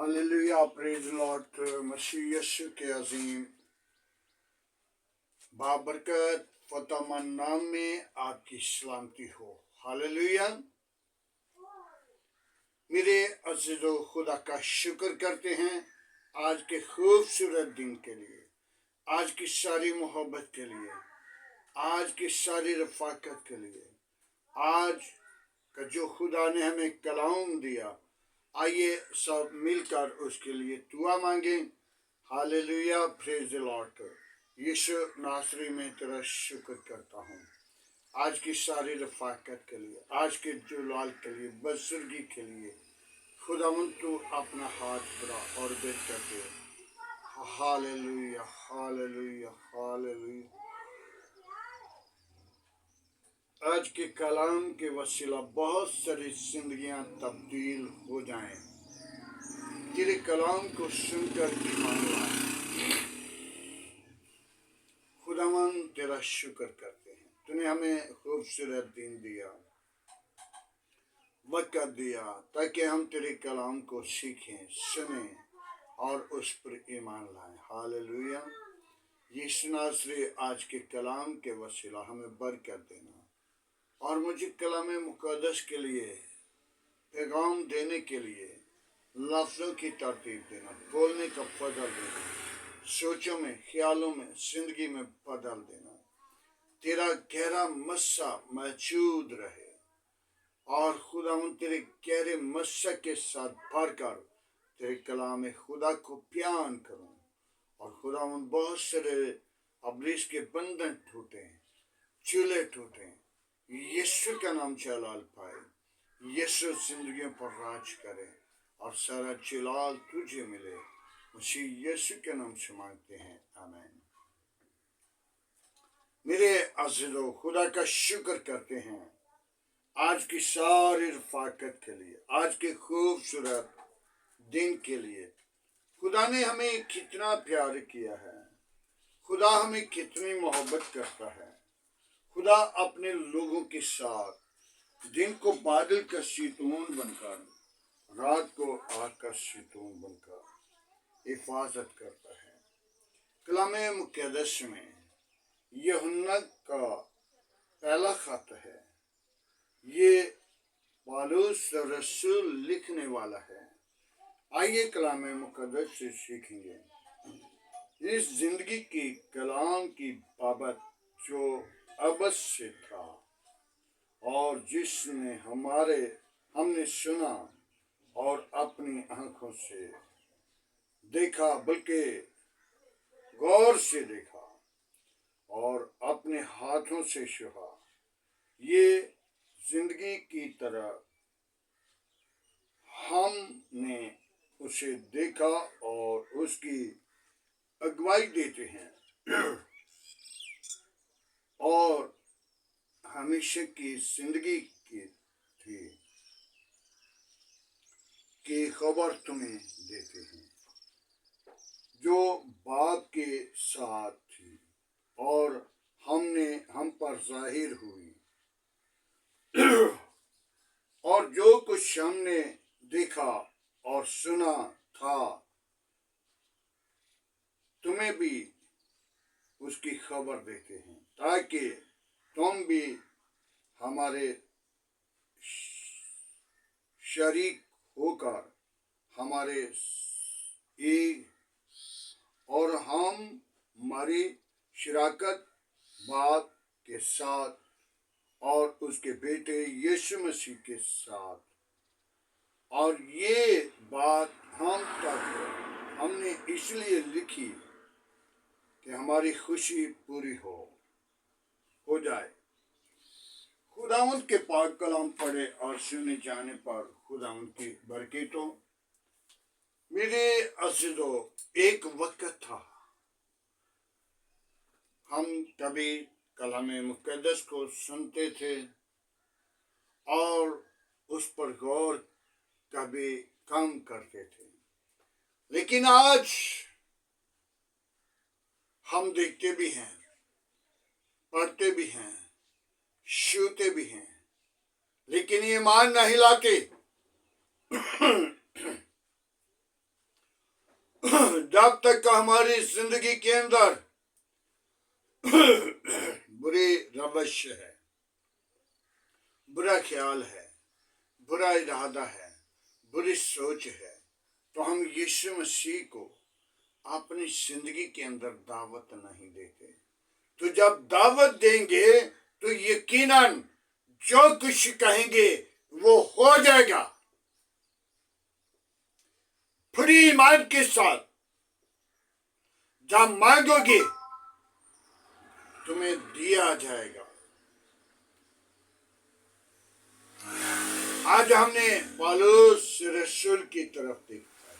Hallelujah, praise Lord. मसीह यीशु के अजीम बाबरकत फतमन नाम में आपकी सलामती हो। हालेलुया। मेरे अज़ीज़ो, खुदा का शुक्र करते हैं आज के खूबसूरत दिन के लिए, आज की सारी मोहब्बत के लिए, आज की सारी रफ़ाकत के लिए, आज का जो खुदा ने हमें कलाम दिया। आइए सब मिलकर उसके लिए दुआ मांगें। Hallelujah, praise the Lord. यीशु नासरी में तेरा शुक्र करता हूँ आज की सारी रफ़ाकत के लिए, आज के जलाल के लिए, बुजुर्गी के लिए। खुदावंद तू अपना हाथ बढ़ा और बेट कर दे। Hallelujah, hallelujah, hallelujah. आज के कलाम के वसीला बहुत सारी जिंदगियां तब्दील हो जाएं। तेरे कलाम को सुनकर ईमान लाएं। खुदावन तेरा शुक्र करते हैं, तूने हमें खूबसूरत दिन दिया, वक्त दिया ताकि हम तेरे कलाम को सीखें, सुनें और उस पर ईमान लाएं। हालेलुया। यीशु नासरी आज के कलाम के वसीला हमें बरकत देना और मुझे कलाम मुक़द्दस के लिए पैगाम देने के लिए लफ्ज़ों की तरतीब देना, बोलने का बदल देना, सोचों में, ख्यालों में, जिंदगी में बदल देना। तेरा गहरा मस्सा मौजूद रहे और खुदावंद तेरे गहरे मस्सा के साथ भरकर तेरे कलाम खुदा को बयान करूं और खुदावंद बहुत सारे इब्लीस के बंधन टूटे, चूल्हे टूटे, यीशु का नाम जलाल पाए, यीशु जिंदगियों पर राज करे और सारा जलाल तुझे मिले। मसीह यीशु के नाम से मांगते हैं, आमीन। मेरे अज़ीज़ों, खुदा का शुक्र करते हैं आज की सारी रफ़ाकत के लिए, आज के खूबसूरत दिन के लिए। खुदा ने हमें कितना प्यार किया है, खुदा हमें कितनी मोहब्बत करता है। खुदा अपने लोगों के साथ दिन को बादल का शीतून बनकर, रात को आग का शीतून बनकर हिफाजत करता है। कलाम मुक़द्दस में यूहन्ना का पहला खत है। ये पौलुस रसूल लिखने वाला है। आइए कलाम मुक़द्दस से सीखेंगे इस जिंदगी की कलाम की बाबत जो अवश्य था और जिसने हमने सुना और अपनी आंखों से देखा, बल्कि गौर से देखा और अपने हाथों से छुआ। ये जिंदगी की तरह हमने उसे देखा और उसकी अगुवाई देते हैं और हमेशा की जिंदगी की थी की खबर तुम्हें देते हैं जो बाप के साथ थी और हम पर जाहिर हुई और जो कुछ हमने देखा और सुना था तुम्हें भी उसकी खबर देते हैं ताकि तुम भी हमारे शरीक होकर हमारे एक और हम हमारी शराकत बाप के साथ और उसके बेटे यीशु मसीह के साथ। और ये बात हम तक हमने इसलिए लिखी कि हमारी खुशी पूरी हो जाए। खुदावंद के पाक कलाम पढ़े और सुने जाने पर खुदावंद की बरकतों। मेरे अज़ीज़ों, एक वक्त था हम कभी कलाम मुक़द्दस को सुनते थे और उस पर गौर कभी कम करते थे, लेकिन आज हम देखते भी हैं, पढ़ते भी हैं, छूते भी हैं, लेकिन ईमान नहीं लाते। जब तक हमारी जिंदगी के अंदर बुरी रवश है, बुरा ख्याल है, बुरा इरादा है, बुरी सोच है, तो हम यीशु मसीह को अपनी जिंदगी के अंदर दावत नहीं देते। तो जब दावत देंगे तो यकीनन जो कुछ कहेंगे वो हो जाएगा। पूरी ईमान के साथ जब मांगोगे तुम्हें दिया जाएगा। आज हमने पौलुस रसूल की तरफ देखा,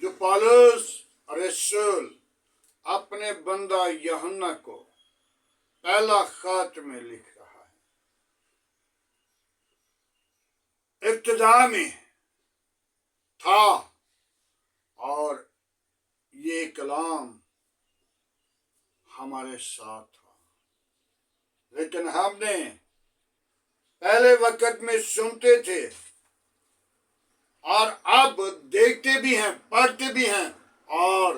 जो पौलुस रसूल अपने बंदा यूहन्ना को पहला खत में लिख रहा है। इब्तिदा में था और ये कलाम हमारे साथ था, लेकिन हमने पहले वक्त में सुनते थे और अब देखते भी हैं, पढ़ते भी हैं और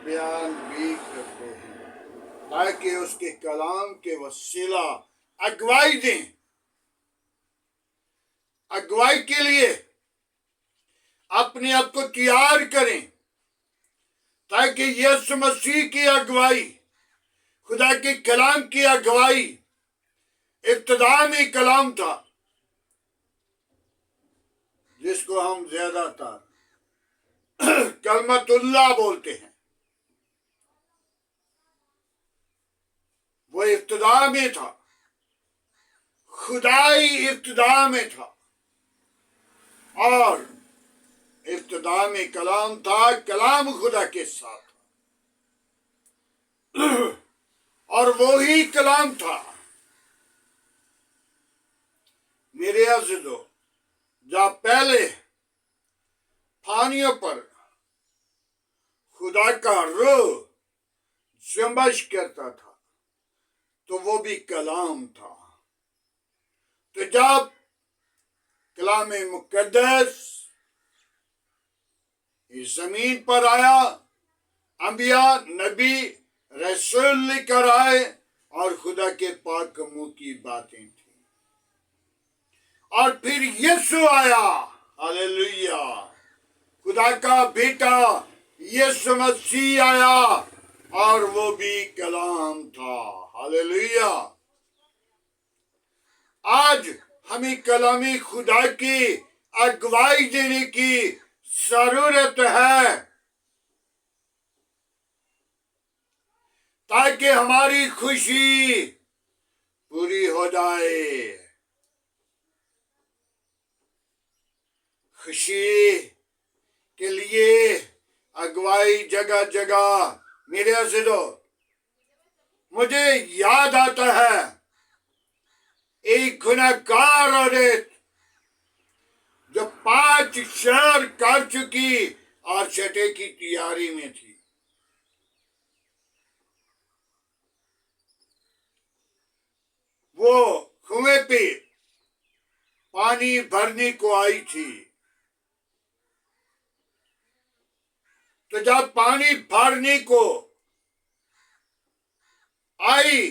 बयान भी करते हैं, ताकि उसके कलाम के वसीला अगुवाई दें। अगुवाई के लिए अपने आप को तैयार करें, ताकि यीशु मसीह की अगुवाई, खुदा के कलाम की अगुवाई इब्तिदा में कलाम था, जिसको हम ज्यादातर कलमतुल्लाह बोलते हैं। वो इब्तिदा में था, खुदाई इब्तिदा में था और इब्तिदा में कलाम था, कलाम खुदा के साथ था और वो ही कलाम था। मेरे अज़ीज़ों, जब पहले पानियों पर खुदा का रूह जुम्बिश करता था तो वो भी कलाम था। तो जब कलाम मुकद्दस इस जमीन पर आया, अंबिया नबी रसूल लेकर आए और खुदा के पाक मुंह की बातें थी। और फिर यीशु आया, हालेलुया, खुदा का बेटा यीशु मसीह आया और वो भी कलाम था, हालेलुया। आज हमें कलामी खुदा की अगुवाई देने की जरूरत है, ताकि हमारी खुशी पूरी हो जाए। खुशी के लिए अगुवाई जगह जगह, मेरे अज़ीज़ों, मुझे याद आता है एक गुनहगार औरत जो 5 शहर कर चुकी और छठे की तैयारी में थी। वो कुएं पे पानी भरने को आई थी। तो जब पानी भरने को आई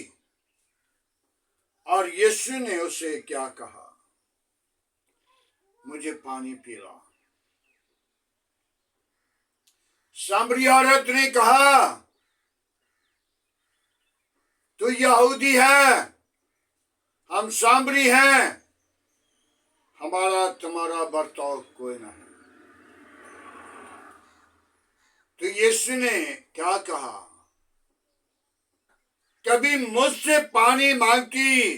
और यीशु ने उसे क्या कहा, मुझे पानी पिला। सामरी औरत ने कहा, तू यहूदी है, हम सामरी हैं, हमारा तुम्हारा बर्ताव कोई नहीं। तो यीशु ने क्या कहा, कभी मुझसे पानी मांगती,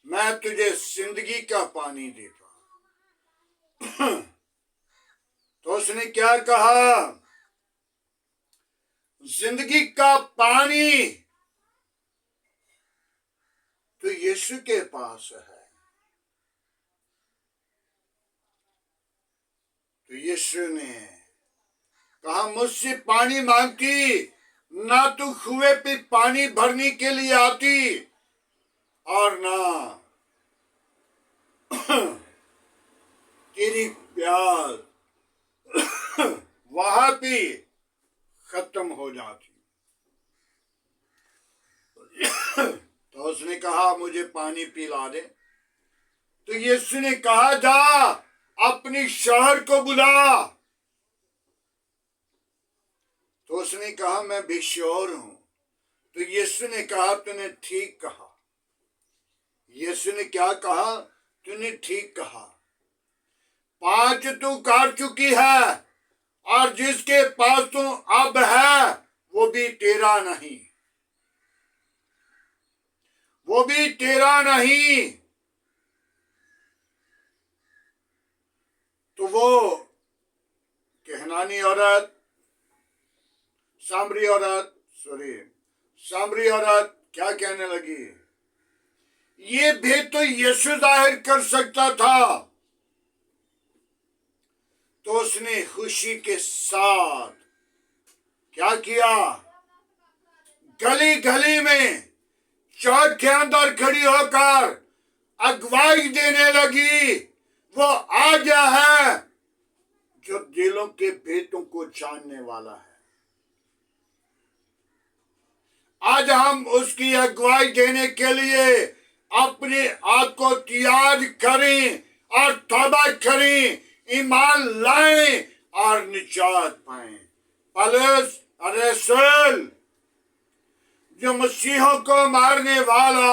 मैं तुझे जिंदगी का पानी देता। तो उसने क्या कहा, जिंदगी का पानी तो यीशु के पास है। तो यीशु ने कहा, मुझसे पानी मांगती, ना तू कुएं पे पानी भरने के लिए आती और ना तेरी प्यास वहां भी खत्म हो जाती। तो उसने कहा मुझे पानी पिला दे। तो यीशु ने कहा जा अपनी शहर को बुला। तो उसने कहा मैं बेशोर हूं। तो यीशु ने कहा तूने ठीक कहा। यीशु ने क्या कहा? तूने ठीक कहा। 5 तू कर चुकी है और जिसके पास तू अब है वो भी तेरा नहीं, वो भी तेरा नहीं। तो वो कहनानी औरत, सामरी औरत क्या कहने लगी? ये भेद तो यीशु जाहिर कर सकता था। तो उसने खुशी के साथ क्या किया? गली गली में चौक के अंदर खड़ी होकर अगुवाई देने लगी। वो आ गया है जो दिलों के भेदों को जानने वाला है। आज हम उसकी अगुवाई देने के लिए अपने आप को तैयार करें और तौबा करें, ईमान लाएं और निजात पाएं। पौलुस रसूल जो मसीहों को मारने वाला,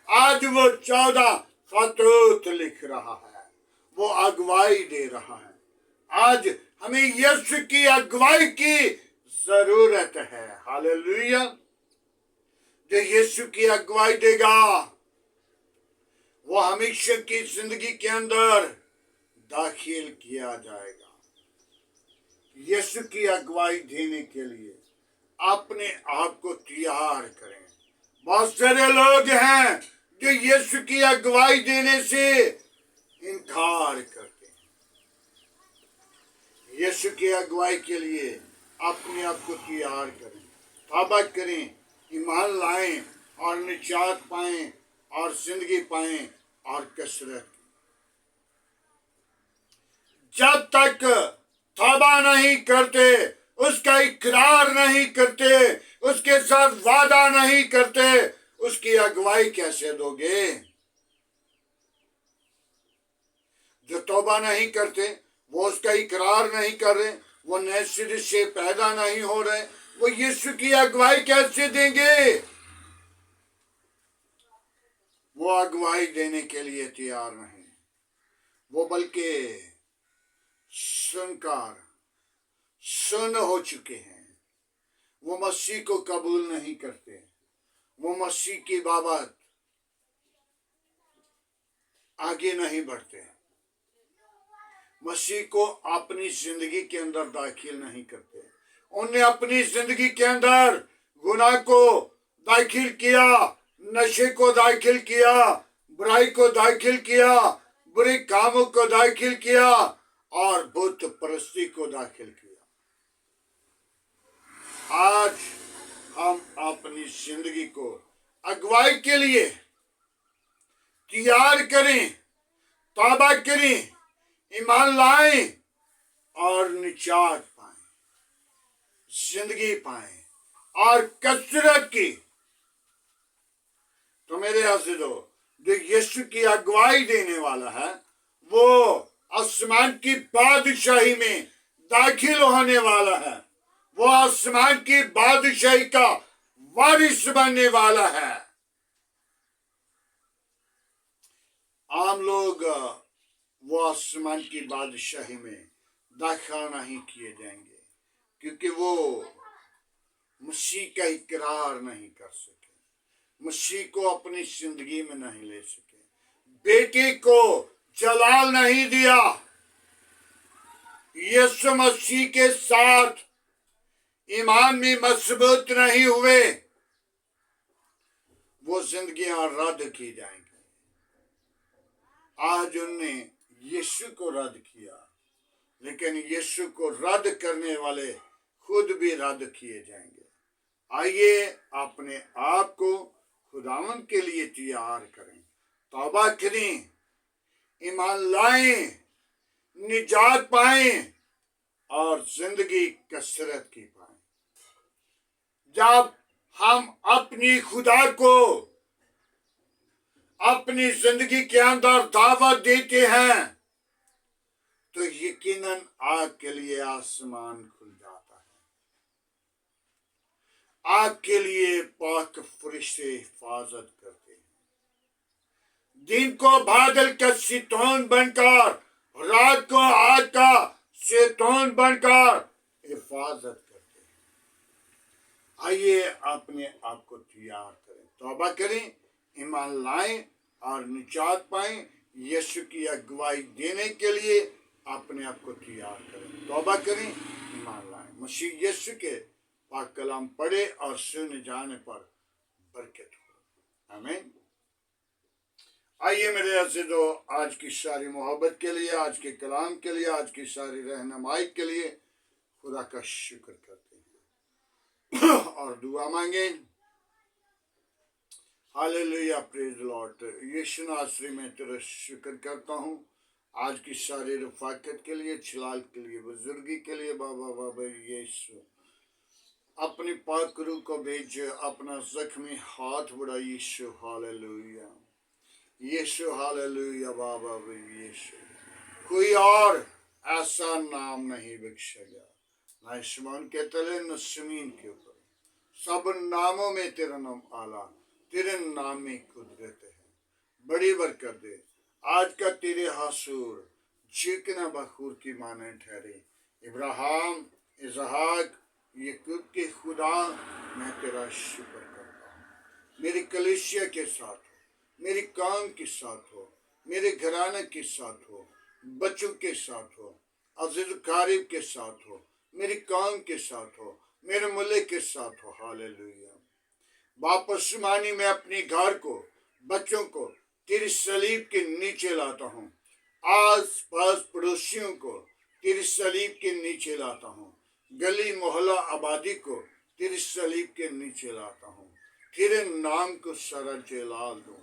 आज वो 14 खतूत लिख रहा है, वो अगुवाई दे रहा है। आज हमें यीशु की अगुवाई की जरूरत है। हालेलुया। जो यीशु की अगुवाई देगा वो हमेशा की जिंदगी के अंदर दाखिल किया जाएगा। यीशु की अगुवाई देने के लिए अपने आप को तैयार करें। बहुत सारे लोग हैं जो यीशु की अगुवाई देने से इनकार करते हैं। यीशु की अगुवाई के लिए अपने आप को तैयार करें, तौबा करें, ईमान लाएं और निजात पाएं और जिंदगी पाएं और कसरत। जब तक तौबा नहीं करते, उसका इकरार नहीं करते, उसके साथ वादा नहीं करते, उसकी अगुवाई कैसे दोगे? जो तौबा नहीं करते, वो उसका इकरार नहीं कर रहे, वो नए सिरे से पैदा नहीं हो रहे, वो यीशु की अगुवाई कैसे देंगे? वो अगुवाई देने के लिए तैयार नहीं, वो बल्कि सुन हो चुके हैं। वो मसीह को कबूल नहीं करते, वो मसीह की बाबत आगे नहीं बढ़ते, मसीह को अपनी जिंदगी के अंदर दाखिल नहीं करते। उन्हें अपनी जिंदगी के अंदर गुनाह को दाखिल किया, नशे को दाखिल किया, बुराई को दाखिल किया, बुरे कामों को दाखिल किया और बुत परस्ती को दाखिल किया। आज हम अपनी जिंदगी को अगुवाई के लिए तैयार करें, तौबा करें, ईमान लाएं और निजात पाएं, जिंदगी पाएं और कसरत की। तो मेरे अज़ीज़ों, जो यीशु की अगुवाई देने वाला है वो आसमान की बादशाही में दाखिल होने वाला है, वो आसमान की बादशाही का वारिस बनने वाला है। आम लोग वो आसमान की बादशाही में दाखिल नहीं किए जाएंगे क्योंकि वो मसीह का इकरार नहीं कर सके, मसीह को अपनी जिंदगी में नहीं ले सके, बेटे को जलाल नहीं दिया, यीशु मसीह के साथ ईमान में मजबूत नहीं हुए, वो जिंदगियां रद्द की जाएंगी। आज उनने यीशु को रद्द किया, लेकिन यीशु को रद्द करने वाले खुद भी रद्द किए जाएंगे। आइए अपने आप को खुदावंद के लिए तैयार करें, तौबा करें, ईमान लाएं, निजात पाएं और जिंदगी कसरत की पाए। जब हम अपनी खुदा को अपनी जिंदगी के अंदर दावत देते हैं तो यकीनन आग के लिए आसमान खुल जाता है। आग के लिए पाक फरिश्ते हिफाजत करते हैं। दिन को बादल का सितौन बनकर, रात को आग का सितौन बनकर हिफाजत करते हैं। आइए अपने आप को तैयार करें, तौबा करें, ईमान लाएं और निजात पाएं। यीशु की अगुवाई देने के लिए अपने आप को तैयार करें, तौबा करें, ईमान लाएं। मसीह यीशु के पाक कलाम पढ़े और सुन जाने पर बरकत हो। आमीन। आइए मेरे अज़ीज़ों, आज की सारी मोहब्बत के लिए, आज के कलाम के लिए, आज की सारी रहनुमाई के लिए खुदा का शुक्र करते हैं और दुआ मांगे। Hallelujah, praise Lord. यीशु नासरी में तेरा शुक्र करता हूँ आज की सारी रफाकत के लिए, छलाल के लिए, बुजुर्गी के लिए। बाबा यीशु अपनी पाक रूह को भेज, अपना जख्मी हाथ बढ़ा यीशु। हालेलुया यीशु, हालेलुया बाबा यीशु। कोई और ऐसा नाम नहीं बख्शेगा, न आसमान के तले न जमीन के ऊपर। सब नामों में तेरा नाम आला, तेरे नाम में कुदरत है। बड़ी बरकत दे आज का तेरे हसूर चिकना बखूर की माने ठहरे। इब्राहिम, इसहाक, याकूब के खुदा, मैं तेरा शुक्र करता हूँ। मेरी कलीसिया के साथ हो, मेरी काम के साथ हो, मेरे घराने के साथ हो, बच्चों के साथ हो, अजीज कारिब के साथ हो, मेरी काम के साथ हो, मेरे मुल्क के साथ हो। हालेलुया। वापस मानी मैं अपने घर को, बच्चों को तेरी सलीब के नीचे लाता हूँ। आस पास पड़ोसियों को तेरी सलीब के नीचे लाता हूँ। गली मोहल्ला आबादी को तेरी सलीब के नीचे लाता हूँ। तेरे नाम को सारा जलाल दूँ,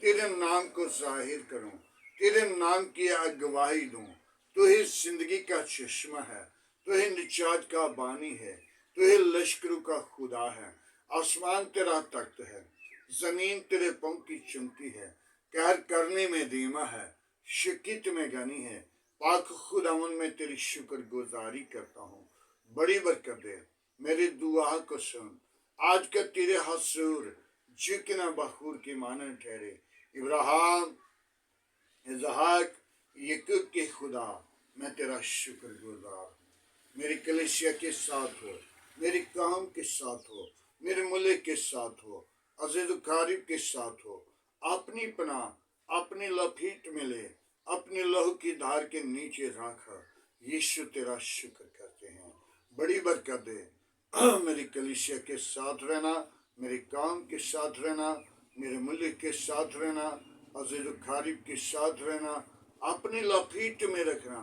तेरे नाम को जाहिर करूँ, तेरे नाम की अगवाही दूँ। तू ही जिंदगी का चश्मा है, तू ही निजात का बानी है, तू ही लश्करों का खुदा है। आसमान तेरा तख्त है, जमीन तेरे पंख की चमकी है। कहर करने में धीमा है, शिकित में गनी है। पाक खुदावन में तेरी शुक्र गुजारी करता हूँ। बड़ी बरकत दे, मेरी दुआ को सुन। आज का तेरे हसूर जिकना बखूर की माने ठहरे। इब्राहिम, इसहाक, याकूब के खुदा, मैं तेरा शुक्र गुजार हूँ। मेरी कलीसिया के साथ हो, मेरी काम के साथ हो, मेरे मुल्क के साथ हो, अजीज कारिब के साथ हो। अपनी पनाह अपनी लपेट में ले, अपने लहू की धार के नीचे रखा। यीशु तेरा शुक्र करते हैं। बड़ी बरकत दे मेरी कलीसिया के साथ रहना, मेरे काम के साथ रहना, मेरे मुल्क के साथ रहना, अजीज कारिब के साथ रहना। अपनी लपेट में रखना,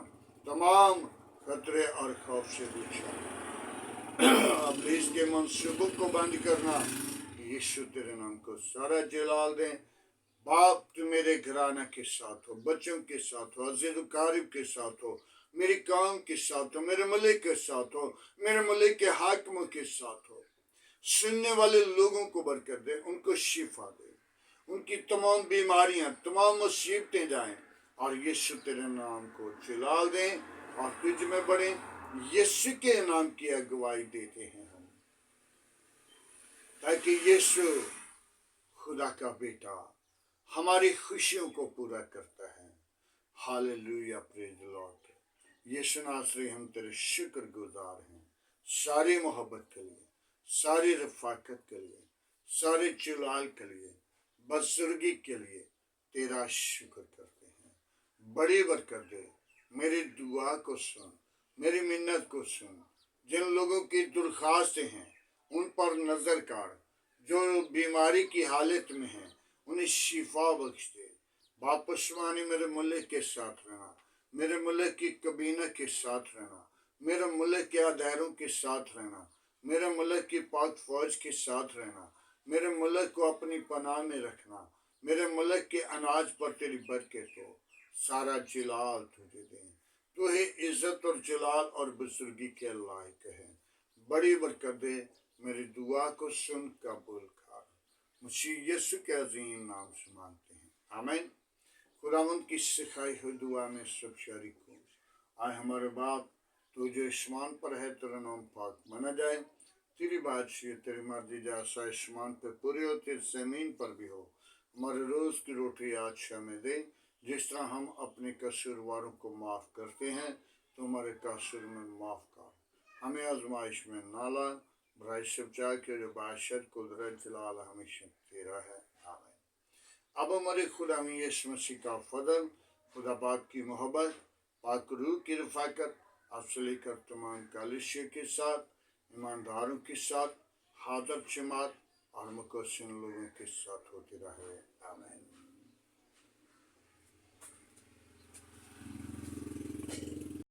तमाम खतरे और खौफ से बचाना। अब इसके मंसूबों को बंद करना। यीशु तेरे नाम को सारा जलाल दें। बाप तू मेरे घराना के साथ हो, बच्चों के साथ हो, अजीज कारिब के साथ हो, मेरी काम के साथ हो, मेरे मुल्क के साथ हो, मेरे मुल्क के हाकिमों के साथ हो। सुनने वाले लोगों को बरकत दे, उनको शिफा दे, उनकी तमाम बीमारियां, तमाम मुसीबतें जाएं और यीशु तेरे नाम को जलाल दें और तुझ में बढ़े। यीशु के नाम की अगुवाई देते हैं हम, ताकि यीशु खुदा का बेटा हमारी खुशियों को पूरा करता है। Hallelujah, praise Lord. यीशु नासरी हम तेरे शुक्र गुजार हैं सारी मोहब्बत के लिए, सारी रफाकत के लिए, सारे जलाल के लिए, बुजुर्गी के लिए तेरा शुक्र करते हैं। बड़ी बरकत दे, मेरी दुआ को सुन, मेरी मिन्नत को सुन। जिन लोगों की दुर्खास्तें हैं उन पर नजर कर, जो बीमारी की हालत में हैं उन्हें शिफा बख्श दे। वापस मानी मेरे मुल्क के साथ रहना, मेरे मुल्क की कबीना के साथ रहना, मेरे मुल्क के अदारों के साथ रहना, मेरे मुल्क की पाक फौज के साथ रहना, मेरे मुल्क को अपनी पनाह में रखना। मेरे मुल्क के अनाज पर तेरी बरकत हो, सारा जलाल तुझे दें। تو ہی عزت اور جلال اور بزرگی کے لائق ہے. بڑی برکت دے. میری دعا کو سن قبول کر. مسیح یسوع کے عظیم نام سے مانگتے ہیں, آمین. خداوند کی سکھائی ہوئی دعا میں سب شریک ہوں. آئے ہمارے باپ, تو جو آسمان پر ہے, تیرا نام پاک مانا جائے. تیری بادشاہی, تیری مرضی جیسا آسمان پہ پوری ہو, تیری زمین پر بھی ہو. ہمارے روز کی روٹی آج ہمیں دے. جس طرح ہم اپنے قصورواروں کو معاف کرتے ہیں, تو ہمارے قصور میں معاف کر. ہمیں آزمائش میں نہ لا, برائی سے بچا کے, جو بادشاہت, قدرت, جلال ہمیشہ تیرا ہے, آمین. اب ہمارے خدا یسوع مسیح کا فضل, خدا باپ کی محبت, پاک روح کی رفاقت, افضلی کر تمام کالشیہ کے ساتھ, ایمانداروں کے ساتھ, حاضر جماعت اور مقصر لوگوں کے ساتھ ہوتی رہے.